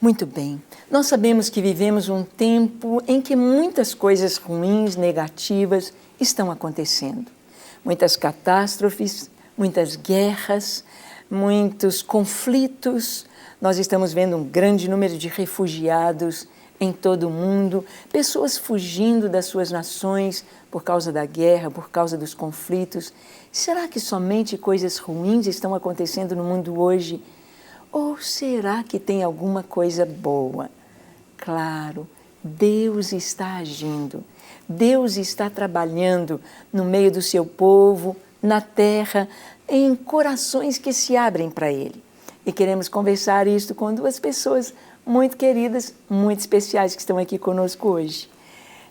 Muito bem. Nós sabemos que vivemos um tempo em que muitas coisas ruins, negativas, estão acontecendo. Muitas catástrofes, muitas guerras, muitos conflitos. Nós estamos vendo um grande número de refugiados em todo o mundo, pessoas fugindo das suas nações por causa da guerra, por causa dos conflitos. Será que somente coisas ruins estão acontecendo no mundo hoje? Ou será que tem alguma coisa boa? Claro, Deus está agindo, Deus está trabalhando no meio do seu povo, na terra, em corações que se abrem para Ele. E queremos conversar isto com duas pessoas muito queridas, muito especiais que estão aqui conosco hoje.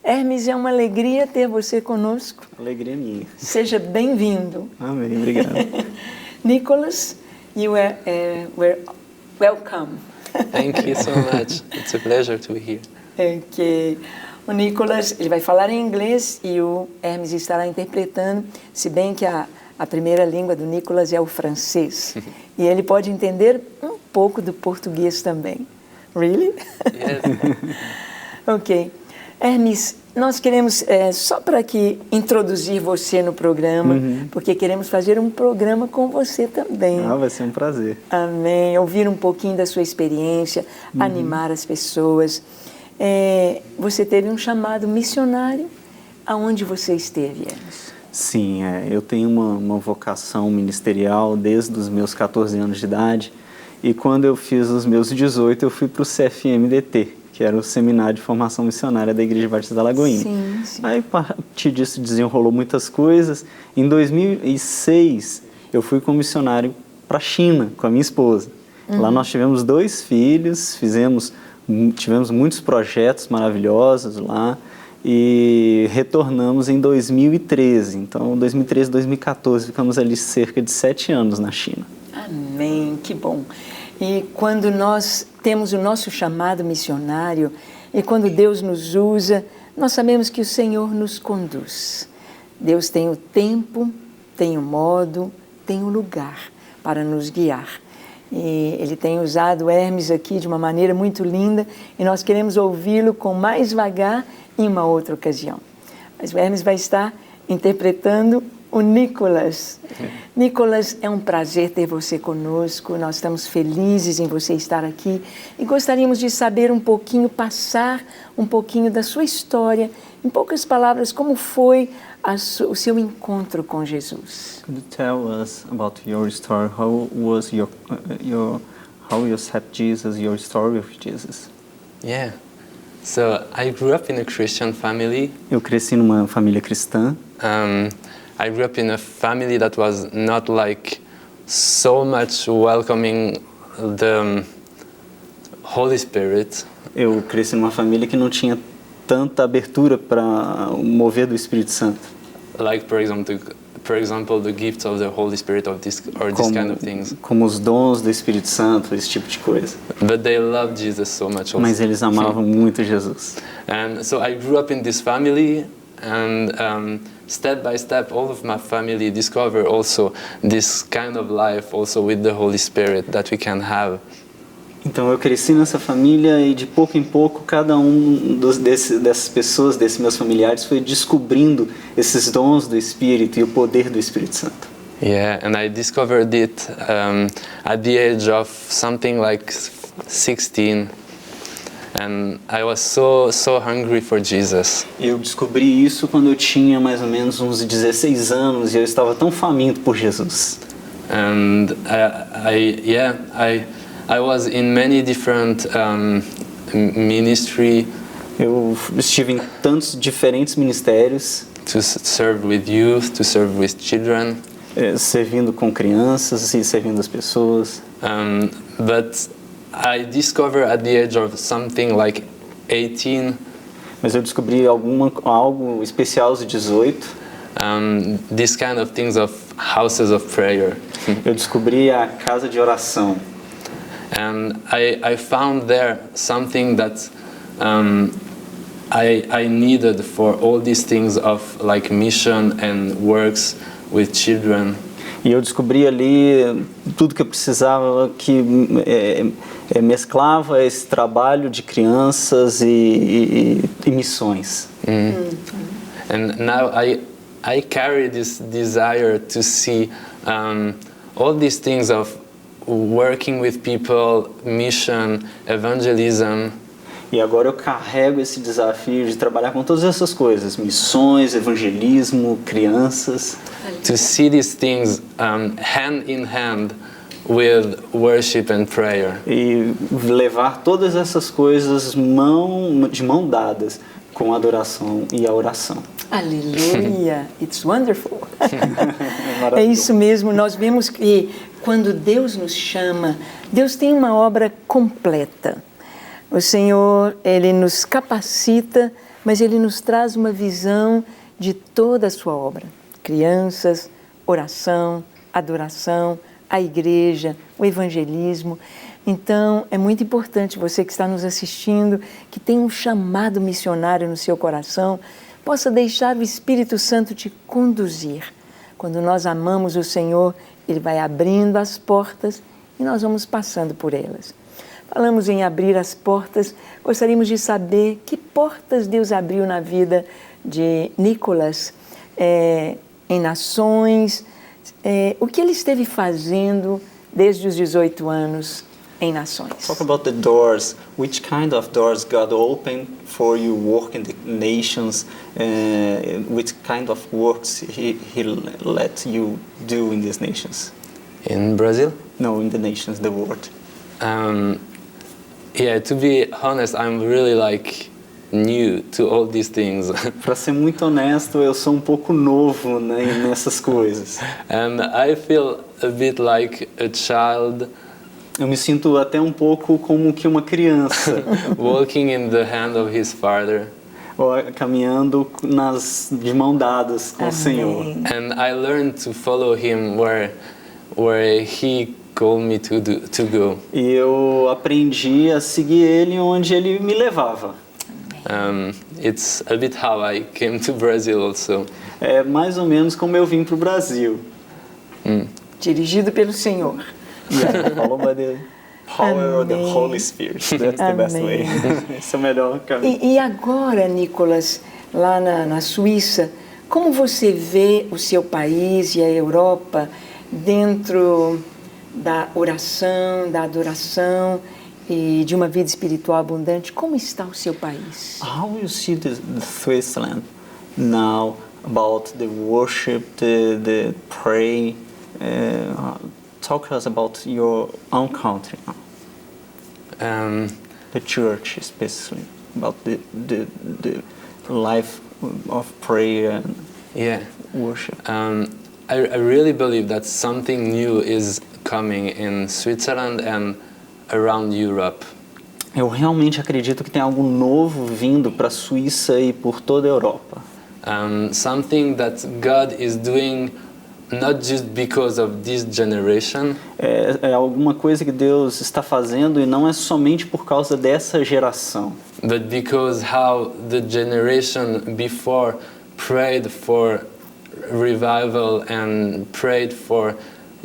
Hermes, é uma alegria ter você conosco. Alegria minha. Seja bem-vindo. Amém, obrigado. Nicholas, you were welcome. Thank you so much. It's a pleasure to be here. Que o Nicholas, ele vai falar em inglês e o Hermes estará interpretando, se bem que a primeira língua do Nicholas é o francês. E ele pode entender um pouco do português também. Really? Yes. Ok. Hermes, nós queremos, só para que introduzir você no programa, porque queremos fazer um programa com você também. Vai ser um prazer. Amém. Ouvir um pouquinho da sua experiência, animar as pessoas. Você teve um chamado missionário. Aonde você esteve, Hermes? Sim, eu tenho uma vocação ministerial desde os meus 14 anos de idade. E quando eu fiz os meus 18, eu fui para o CFMDT, que era o Seminário de Formação Missionária da Igreja Batista da Lagoinha. Sim, sim. Aí, a partir disso, desenrolou muitas coisas. Em 2006, eu fui como missionário para a China, com a minha esposa. Lá nós tivemos 2 filhos, tivemos muitos projetos maravilhosos lá e retornamos em 2013. Então, 2013, 2014, ficamos ali cerca de 7 anos na China. Amém, que bom. E quando nós temos o nosso chamado missionário e quando Deus nos usa, nós sabemos que o Senhor nos conduz. Deus tem o tempo, tem o modo, tem o lugar para nos guiar. E Ele tem usado o Hermes aqui de uma maneira muito linda e nós queremos ouvi-lo com mais vagar em uma outra ocasião. Mas o Hermes vai estar interpretando o Nicholas. Nicholas, é um prazer ter você conosco, nós estamos felizes em você estar aqui e gostaríamos de saber um pouquinho, passar um pouquinho da sua história, em poucas palavras, como foi o seu encontro com Jesus. Could you tell us about your story? How was how you accept Jesus, your story with Jesus? Yeah. So I grew up in a Christian family. Eu cresci numa família cristã. I grew up in a family that was not like so much welcoming the Holy Spirit. Eu cresci numa família que não tinha tanta abertura para o mover do Espírito Santo. Like for example, the gifts of the Holy Spirit or this kind of things. Como os dons do Espírito Santo, esse tipo de coisa. But they loved Jesus so much also. Mas eles amavam muito Jesus. And so I grew up in this family, and step by step, all of my family discover also this kind of life also with the Holy Spirit that we can have. Então eu cresci nessa família e de pouco em pouco cada dessas pessoas, desses meus familiares, foi descobrindo esses dons do Espírito e o poder do Espírito Santo. Yeah, and I discovered it at the age of something like 16. And I was so hungry for Jesus. Eu descobri isso quando eu tinha mais ou menos uns 16 anos e eu estava tão faminto por Jesus. And I was in many different ministry. Eu estive em tantos diferentes ministérios. To serve with youth, to serve with children. Servindo com crianças e servindo as pessoas. But I discovered at the age of something like 18. Mas eu descobri algo especial aos 18. This kind of things of houses of prayer. Eu descobri a casa de oração. And I found there something that I needed for all these things of like mission and works with children. E eu descobri ali tudo que eu precisava, que mesclava esse trabalho de crianças e missões. And now I carry this desire to see all these things of working with people, mission, evangelism. E agora eu carrego esse desafio de trabalhar com todas essas coisas, missões, evangelismo, crianças. To see these things hand in hand with worship and prayer. E levar todas essas coisas de mão dadas com a adoração e a oração. Aleluia! It's wonderful! É isso mesmo, nós vemos que quando Deus nos chama, Deus tem uma obra completa. O Senhor, Ele nos capacita, mas Ele nos traz uma visão de toda a sua obra. Crianças, oração, adoração, a igreja, o evangelismo. Então, é muito importante você que está nos assistindo, que tem um chamado missionário no seu coração, possa deixar o Espírito Santo te conduzir. Quando nós amamos o Senhor, Ele vai abrindo as portas e nós vamos passando por elas. Falamos em abrir as portas, gostaríamos de saber que portas Deus abriu na vida de Nicolas, em nações, o que ele esteve fazendo desde os 18 anos em nações. Talk about the doors. Which kind of doors God opened for you work in the nations? Which kind of works He let you do in these nations? In Brazil? No, in the nations, the world. Yeah, to be honest, I'm really new to all these things. Para ser muito honesto, eu sou um pouco novo, né, nessas coisas. And I feel a bit like a child. Eu me sinto até um pouco como que uma criança. Walking in the hand of his father. Caminhando de mão dadas com o Senhor. And I learned to follow him where he called me to go. E eu aprendi a seguir ele onde ele me levava. It's a bit how I came to Brazil also. É mais ou menos como eu vim para o Brasil. Dirigido pelo Senhor. Yeah, followed by the power of the Holy Spirit. That's the best way. Esse é o melhor caminho. E agora, Nicolas, lá na Suíça, como você vê o seu país e a Europa dentro da oração, da adoração e de uma vida espiritual abundante? Como está o seu país? How you see the Switzerland now about the worship, the praying? Talk to us about your own country now. The church, especially about the life of prayer and worship. I really believe that something new is coming in Switzerland and around Europe. Eu realmente acredito que tem algo novo vindo para a Suíça e por toda a Europa. Something that God is doing not just because of this generation. É alguma coisa que Deus está fazendo e não é somente por causa dessa geração. But because how the generation before prayed for revival and prayed for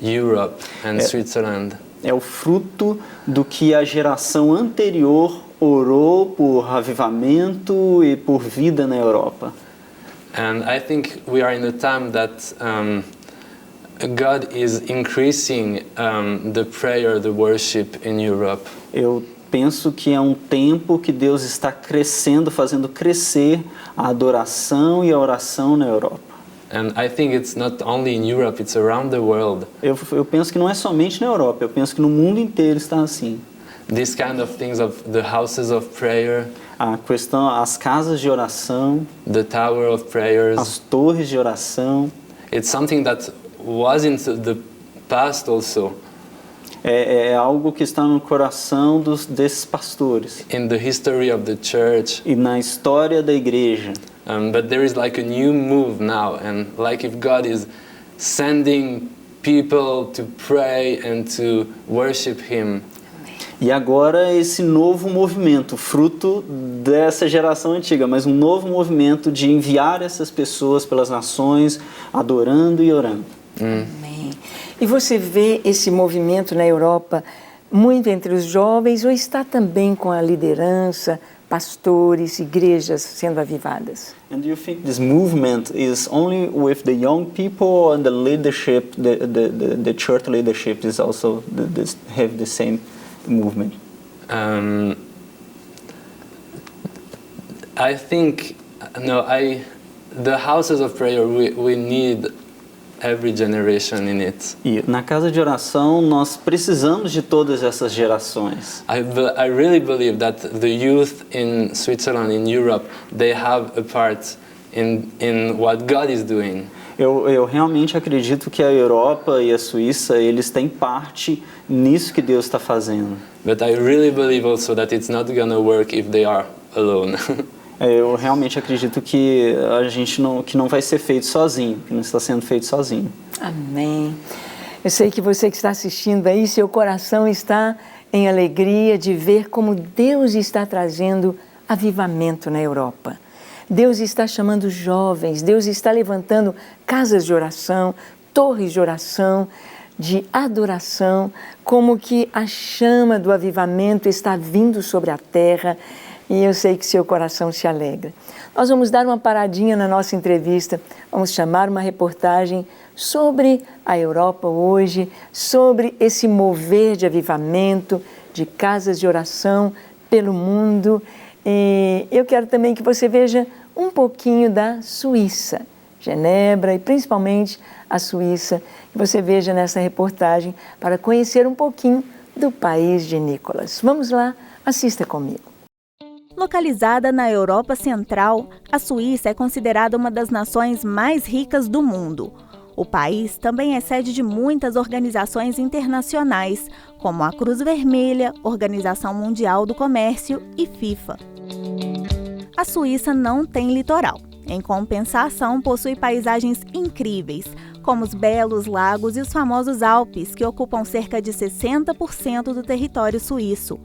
Europe and Switzerland. É o fruto do que a geração anterior orou por avivamento e por vida na Europa. And I think we are in a time that God is increasing the prayer, the worship in Europe. Eu penso que é um tempo que Deus está crescendo, fazendo crescer a adoração e a oração na Europa. And I think it's not only in Europe, it's around the world. Eu penso que não é somente na Europa, eu penso que no mundo inteiro está assim. This kind of things of the houses of prayer, A questão, as casas de oração, the tower of prayers, as torres de oração, it's something that was in the past also. é algo que está no coração desses pastores In the history of the church. e na história da igreja. But there is like a new move now, and like if God is sending people to pray and to worship Him. E agora esse novo movimento, fruto dessa geração antiga, mas um novo movimento de enviar essas pessoas pelas nações, adorando e orando. Amém. E você vê esse movimento na Europa muito entre os jovens ou está também com a liderança, pastores, igrejas sendo avivadas? And do you think this movement is only with the young people and the leadership, the church leadership is also have the same movement? I think, the houses of prayer, we need every generation in it. E na casa de oração nós precisamos de todas essas gerações. I really believe that the youth in Switzerland, in Europe, they have a part in what God is doing. Eu realmente acredito que a Europa e a Suíça, eles têm parte nisso que Deus está fazendo. But I really believe also that it's not gonna work if they are alone. Eu realmente acredito que que não vai ser feito sozinho, que não está sendo feito sozinho. Amém. Eu sei que você que está assistindo aí, seu coração está em alegria de ver como Deus está trazendo avivamento na Europa. Deus está chamando jovens, Deus está levantando casas de oração, torres de oração, de adoração, como que a chama do avivamento está vindo sobre a terra. E eu sei que seu coração se alegra. Nós vamos dar uma paradinha na nossa entrevista, vamos chamar uma reportagem sobre a Europa hoje, sobre esse mover de avivamento, de casas de oração pelo mundo. E eu quero também que você veja um pouquinho da Suíça, Genebra e principalmente a Suíça, que você veja nessa reportagem para conhecer um pouquinho do país de Nicolas. Vamos lá, assista comigo. Localizada na Europa Central, a Suíça é considerada uma das nações mais ricas do mundo. O país também é sede de muitas organizações internacionais, como a Cruz Vermelha, Organização Mundial do Comércio e FIFA. A Suíça não tem litoral. Em compensação, possui paisagens incríveis, como os belos lagos e os famosos Alpes, que ocupam cerca de 60% do território suíço.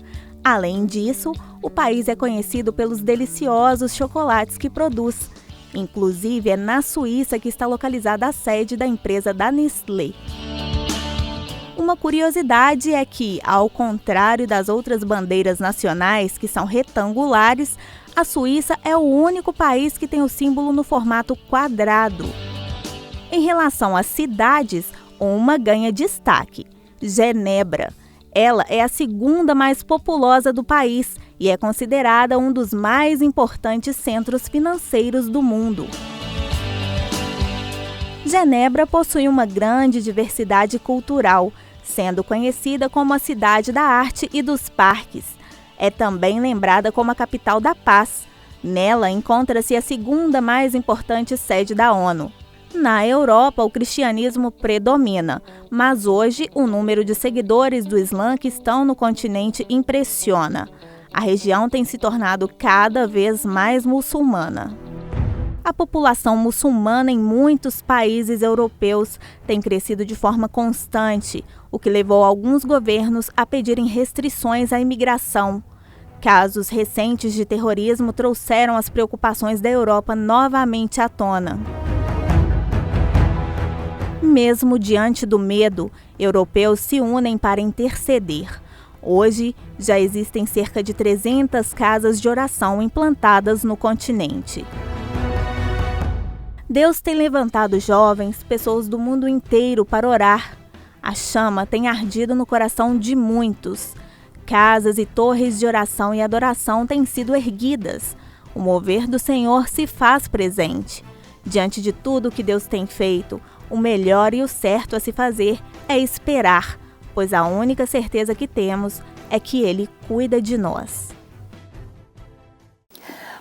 Além disso, o país é conhecido pelos deliciosos chocolates que produz. Inclusive, é na Suíça que está localizada a sede da empresa da Nestlé. Uma curiosidade é que, ao contrário das outras bandeiras nacionais, que são retangulares, a Suíça é o único país que tem o símbolo no formato quadrado. Em relação às cidades, uma ganha destaque: Genebra. Ela é a segunda mais populosa do país e é considerada um dos mais importantes centros financeiros do mundo. Genebra possui uma grande diversidade cultural, sendo conhecida como a cidade da arte e dos parques. É também lembrada como a capital da paz. Nela encontra-se a segunda mais importante sede da ONU. Na Europa, o cristianismo predomina, mas hoje o número de seguidores do Islã que estão no continente impressiona. A região tem se tornado cada vez mais muçulmana. A população muçulmana em muitos países europeus tem crescido de forma constante, o que levou alguns governos a pedirem restrições à imigração. Casos recentes de terrorismo trouxeram as preocupações da Europa novamente à tona. Mesmo diante do medo, europeus se unem para interceder. Hoje, já existem cerca de 300 casas de oração implantadas no continente. Deus tem levantado jovens, pessoas do mundo inteiro para orar. A chama tem ardido no coração de muitos. Casas e torres de oração e adoração têm sido erguidas. O mover do Senhor se faz presente. Diante de tudo que Deus tem feito, o melhor e o certo a se fazer é esperar, pois a única certeza que temos é que Ele cuida de nós.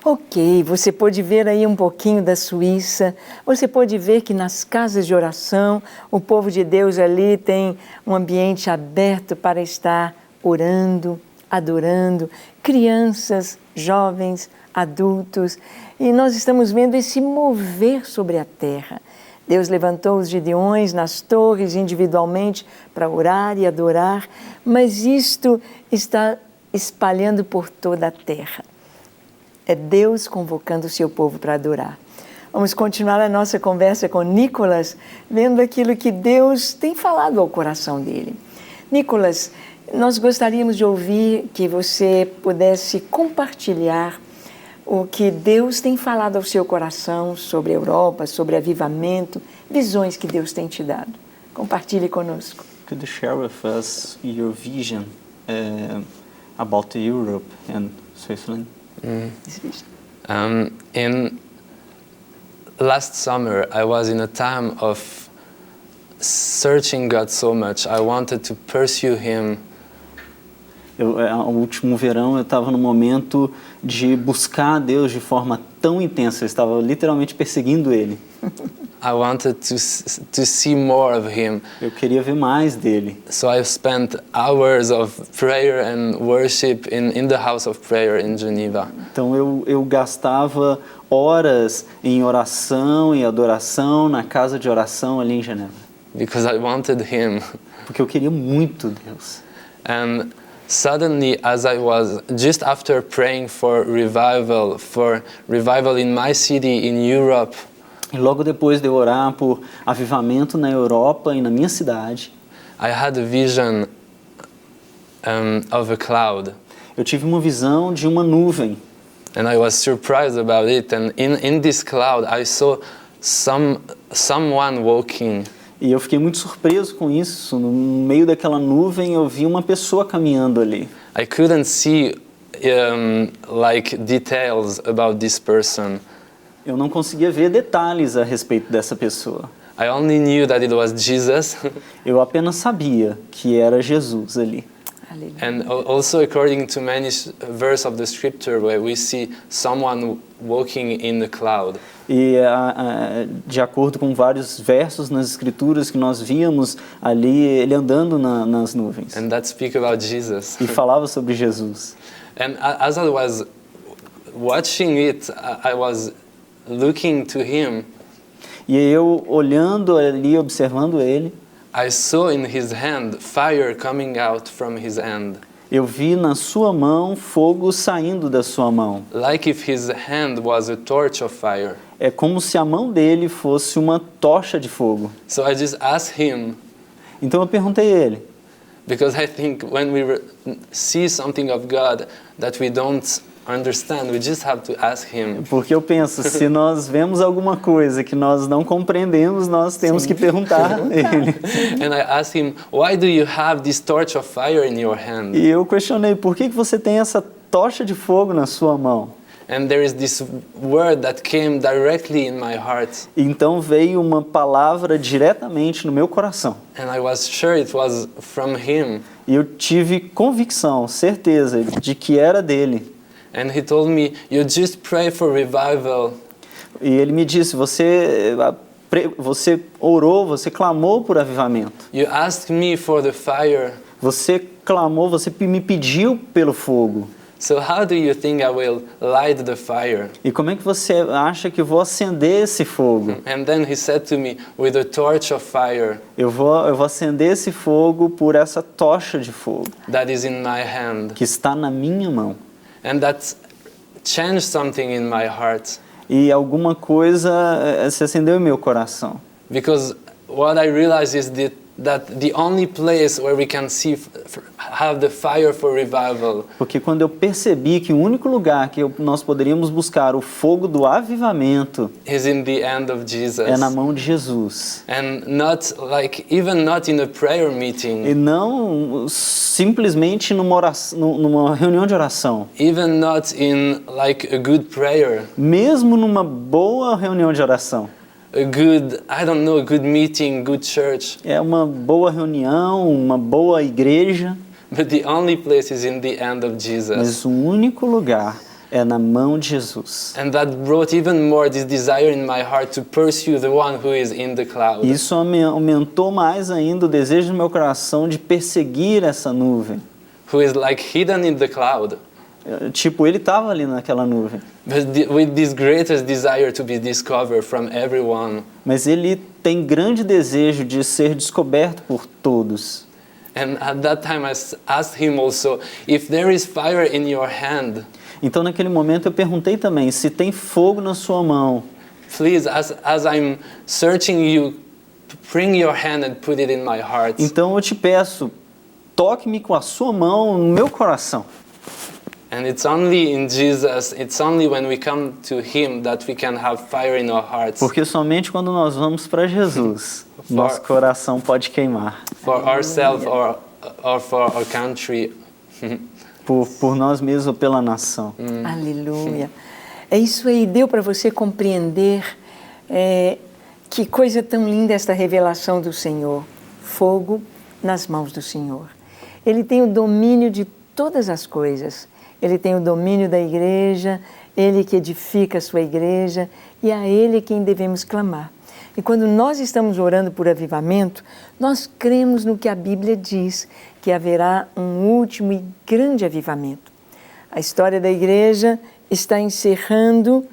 Ok, você pôde ver aí um pouquinho da Suíça, você pôde ver que nas casas de oração, o povo de Deus ali tem um ambiente aberto para estar orando, adorando, crianças, jovens, adultos, e nós estamos vendo esse mover sobre a terra. Deus levantou os gideões nas torres individualmente para orar e adorar, mas isto está espalhando por toda a terra. É Deus convocando o seu povo para adorar. Vamos continuar a nossa conversa com Nicolas, vendo aquilo que Deus tem falado ao coração dele. Nicolas, nós gostaríamos de ouvir que você pudesse compartilhar o que Deus tem falado ao seu coração sobre a Europa, sobre avivamento, visões que Deus tem te dado. Compartilhe conosco. Could you share with us your vision about Europe and Switzerland? In last summer, I was in a time of searching God so much. I wanted to pursue Him. No último verão eu estava num momento de buscar a Deus de forma tão intensa. Eu estava literalmente perseguindo Ele. I wanted to see more of Him. Eu queria ver mais dele. So I spent hours of prayer and worship in the house of prayer in Geneva. Então eu gastava horas em oração e adoração na casa de oração ali em Genebra. Because I wanted Him. Porque eu queria muito Deus. And suddenly, as I was just after praying for revival in my city in Europe, e logo depois de eu orar por avivamento na Europa e na minha cidade, I had a vision of a cloud. Eu tive uma visão de uma nuvem. And I was surprised about it. And in this cloud, I saw someone walking. E eu fiquei muito surpreso com isso. No meio daquela nuvem, eu vi uma pessoa caminhando ali. I couldn't see like details about this person. Eu não conseguia ver detalhes a respeito dessa pessoa. I only knew that it was Jesus. Eu apenas sabia que era Jesus ali. And also according to many verses of the scripture where we see someone walking in the cloud. E de acordo com vários versos nas escrituras que nós víamos ali, ele andando nas nuvens. And that speak about Jesus. E falava sobre Jesus. And as I was watching it, I was looking to him. E eu olhando ali, observando ele, I saw in his hand fire coming out from his hand. Eu vi na sua mão fogo saindo da sua mão. Like if his hand was a torch of fire. É como se a mão dele fosse uma tocha de fogo. So I just asked him. Então eu perguntei a ele. Because I think when we see something of God that we don't understand, we just have to ask him. Porque eu penso, se nós vemos alguma coisa que nós não compreendemos, nós temos que perguntar a ele. And I asked him, why do you have this torch of fire in your hand? E eu questionei, por que você tem essa tocha de fogo na sua mão? And there is this word that came directly in my heart. Então veio uma palavra diretamente no meu coração. And I was sure it was from him. E eu tive convicção, certeza de que era dele. And he told me, you just pray for revival. E ele me disse, você orou, você clamou por avivamento. You asked me for the fire. Você clamou, você me pediu pelo fogo. So how do you think I will light the fire? E como é que você acha que eu vou acender esse fogo? And then he said to me, with a torch of fire. Eu vou acender esse fogo por essa tocha de fogo. That is in my hand. Que está na minha mão. And that changed something in my heart. E alguma coisa se acendeu em meu coração. Because what I realized is that the only place where we can have the fire for revival. Porque quando eu percebi que o único lugar que nós poderíamos buscar o fogo do avivamento is in the hand of Jesus. É na mão de Jesus. And even not in a prayer meeting. E não simplesmente numa reunião de oração. Even not in like a good prayer. Mesmo numa boa reunião de oração. A good meeting, good church. É uma boa reunião, uma boa igreja. But the only place is in the hand of Jesus. Mas o único lugar é na mão de Jesus. And that brought even more this desire in my heart to pursue the one who is in the cloud. Isso aumentou mais ainda o desejo no meu coração de perseguir essa nuvem. Who is like hidden in the cloud. Tipo, ele estava ali naquela nuvem. But with this greatest desire to be discovered from everyone. Mas ele tem grande desejo de ser descoberto por todos. And at that time I asked him also, if there is fire in your hand. Então naquele momento eu perguntei também, se tem fogo na sua mão. please, as I'm searching you, bring your hand and put it in my heart. Então eu te peço, toque-me com a sua mão no meu coração. And it's only in Jesus, it's only when we come to Him that we can have fire in our hearts. Porque somente quando nós vamos para Jesus, nosso coração pode queimar. For ourselves or for our country. Por nós mesmos ou pela nação. Aleluia. É isso aí, deu para você compreender que coisa tão linda esta revelação do Senhor. Fogo nas mãos do Senhor. Ele tem o domínio de todas as coisas. Ele tem o domínio da igreja, Ele que edifica a sua igreja e a Ele quem devemos clamar. E quando nós estamos orando por avivamento, nós cremos no que a Bíblia diz, que haverá um último e grande avivamento. A história da igreja está encerrando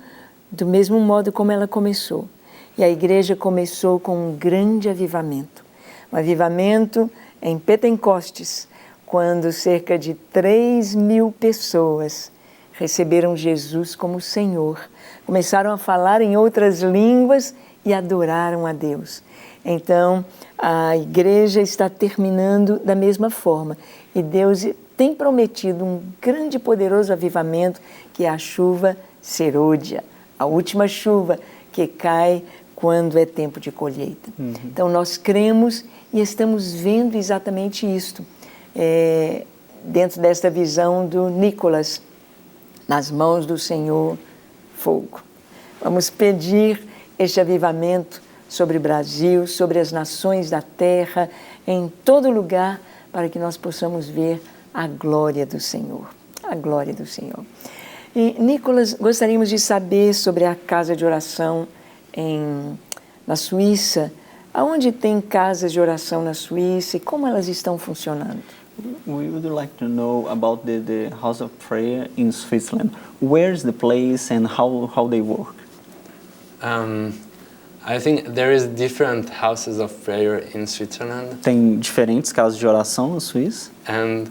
do mesmo modo como ela começou. E a igreja começou com um grande avivamento. Um avivamento em Pentecostes, quando cerca de 3.000 pessoas receberam Jesus como Senhor, começaram a falar em outras línguas e adoraram a Deus. Então, a igreja está terminando da mesma forma e Deus tem prometido um grande e poderoso avivamento, que é a chuva serôdia, a última chuva que cai quando é tempo de colheita. Então, nós cremos e estamos vendo exatamente isto. Dentro desta visão do Nicolas, nas mãos do Senhor, fogo. Vamos pedir este avivamento sobre o Brasil, sobre as nações da terra, em todo lugar, para que nós possamos ver a glória do Senhor. A glória do Senhor. E, Nicolas, gostaríamos de saber sobre a casa de oração na Suíça. Aonde tem casas de oração na Suíça e como elas estão funcionando? We would like to know about the house of prayer in Switzerland. Where's the place and how they work? I think there is different houses of prayer in Switzerland. Tem diferentes casas de oração na Suíça. And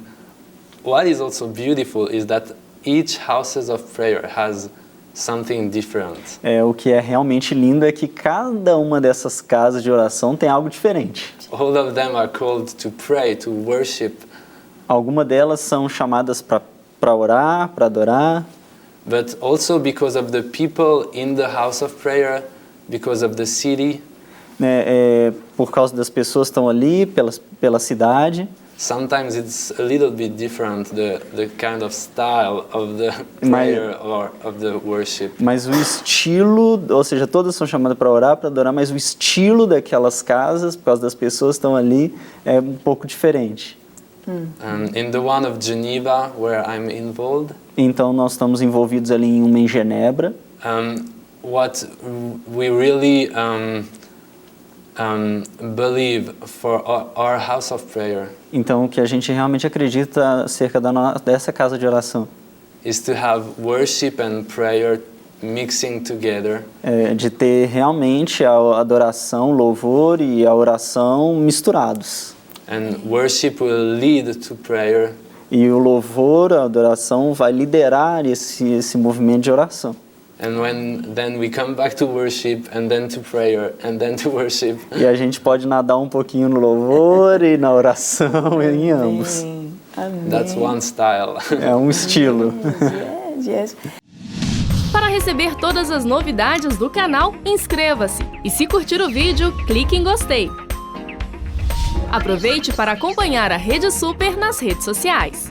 what is also beautiful is that each houses of prayer has something different. O que é realmente lindo é que cada uma dessas casas de oração tem algo diferente. All of them are called to pray, to worship. Algumas delas são chamadas para orar, para adorar. But also because of the people in the house of prayer, because of the city. Por causa das pessoas que estão ali, pela cidade. Sometimes it's a little bit different, the kind of style of the prayer or of the worship. Mas o estilo, ou seja, todas são chamadas para orar, para adorar, mas o estilo daquelas casas, por causa das pessoas que estão ali, é um pouco diferente. In the one of Geneva, where I'm involved, então nós estamos envolvidos ali em uma em Genebra. What we really believe for our house of prayer. Então o que a gente realmente acredita acerca dessa casa de oração is to have worship and prayer mixing together. De ter realmente a adoração, o louvor e a oração misturados. And worship will lead to prayer. E o louvor, a adoração vai liderar esse movimento de oração. And then we come back to worship and then to prayer and then to worship. E a gente pode nadar um pouquinho no louvor e na oração, em ambos. Amém. That's one style. É um estilo. Yes. Para receber todas as novidades do canal, inscreva-se. E se curtir o vídeo, clique em gostei. Aproveite para acompanhar a Rede Super nas redes sociais.